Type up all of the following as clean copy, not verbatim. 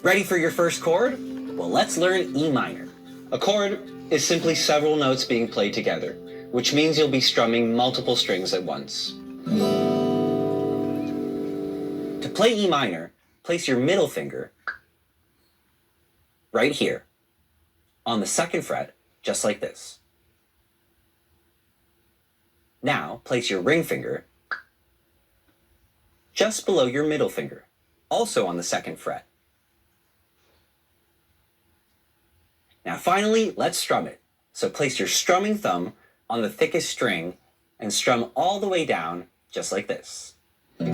Ready for your first chord? Well, let's learn E minor. A chord is simply several notes being played together, which means you'll be strumming multiple strings at once. To play E minor, place your middle finger right here on the second fret, just like this. Now, place your ring finger just below your middle finger, also on the second fret. Now finally, let's strum it. So place your strumming thumb on the thickest string and strum all the way down, just like this. In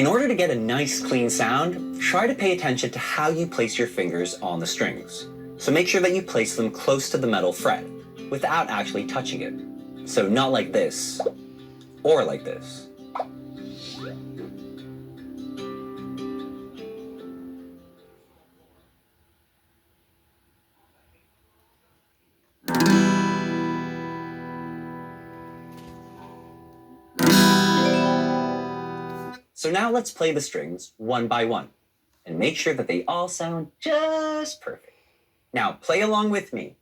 order to get a nice clean sound, try to pay attention to how you place your fingers on the strings. So make sure that you place them close to the metal fret without actually touching it. So not like this, or like this. So now let's play the strings one by one and make sure that they all sound just perfect. Now play along with me.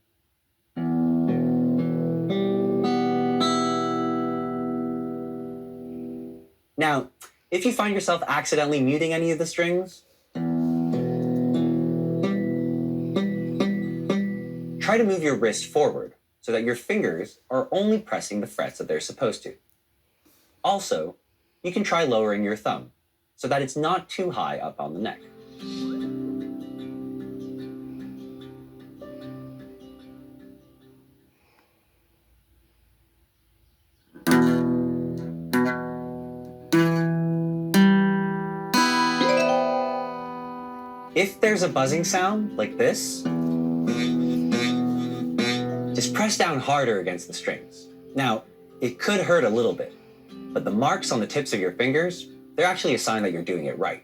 Now, if you find yourself accidentally muting any of the strings, try to move your wrist forward so that your fingers are only pressing the frets that they're supposed to. Also, you can try lowering your thumb so that it's not too high up on the neck. If there's a buzzing sound like this, just press down harder against the strings. Now, it could hurt a little bit, but the marks on the tips of your fingers, they're actually a sign that you're doing it right.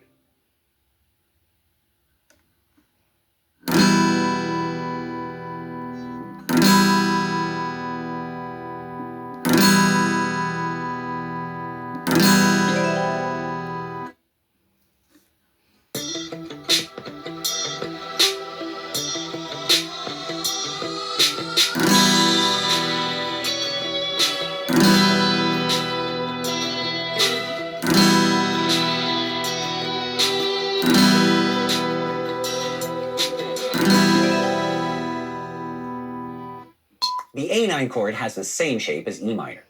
The A9 chord has the same shape as E minor.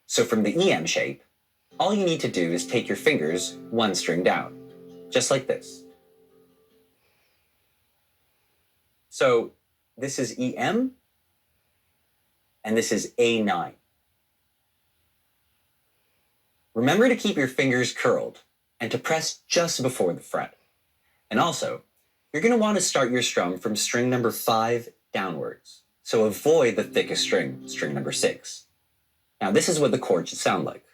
So from the EM shape, all you need to do is take your fingers one string down, just like this. So this is EM, and this is A9. Remember to keep your fingers curled and to press just before the fret. And also, you're going to want to start your strum from string number 5 downwards. So avoid the thickest string, string number 6. Now this is what the chord should sound like.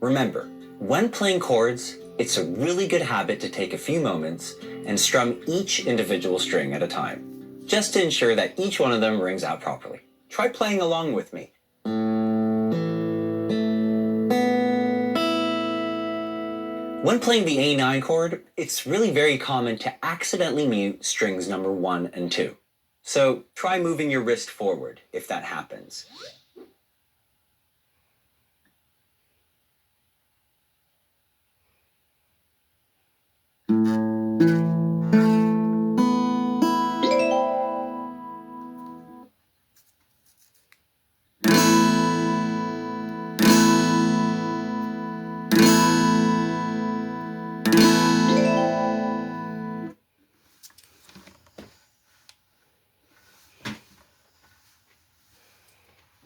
Remember, when playing chords, it's a really good habit to take a few moments and strum each individual string at a time, just to ensure that each one of them rings out properly. Try playing along with me. When playing the A9 chord, it's really very common to accidentally mute strings number 1 and 2. So try moving your wrist forward if that happens.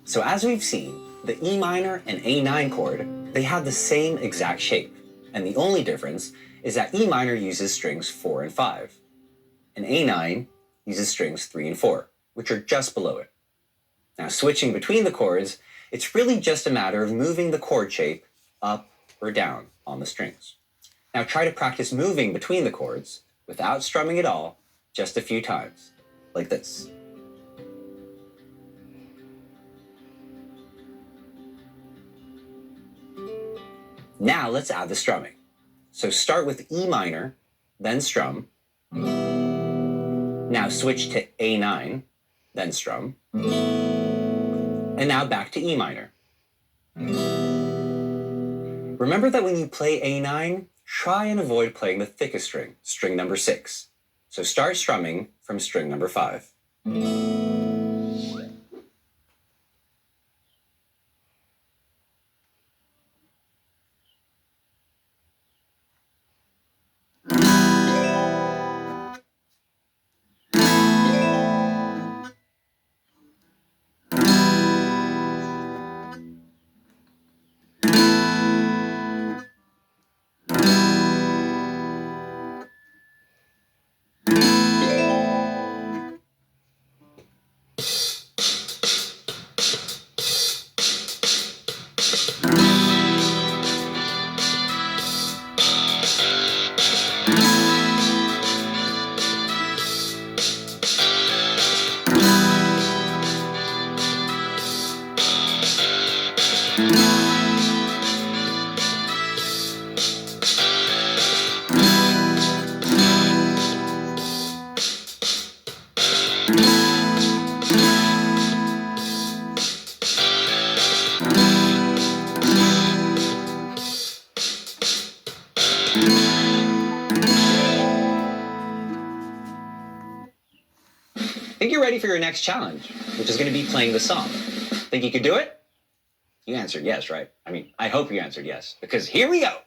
So as we've seen, the E minor and A9 chord, they have the same exact shape. And the only difference is that E minor uses strings 4 and 5, and A9 uses strings 3 and 4, which are just below it. Now switching between the chords, it's really just a matter of moving the chord shape up or down on the strings. Now try to practice moving between the chords without strumming at all, just a few times, like this. Now let's add the strumming. So start with E minor, then strum. Now switch to A9, then strum. And now back to E minor. Remember that when you play A9, try and avoid playing the thickest string, string number 6. So start strumming from string number 5. I think you're ready for your next challenge, which is going to be playing the song. Think you could do it? You answered yes, right? I mean, I hope you answered yes, because here we go.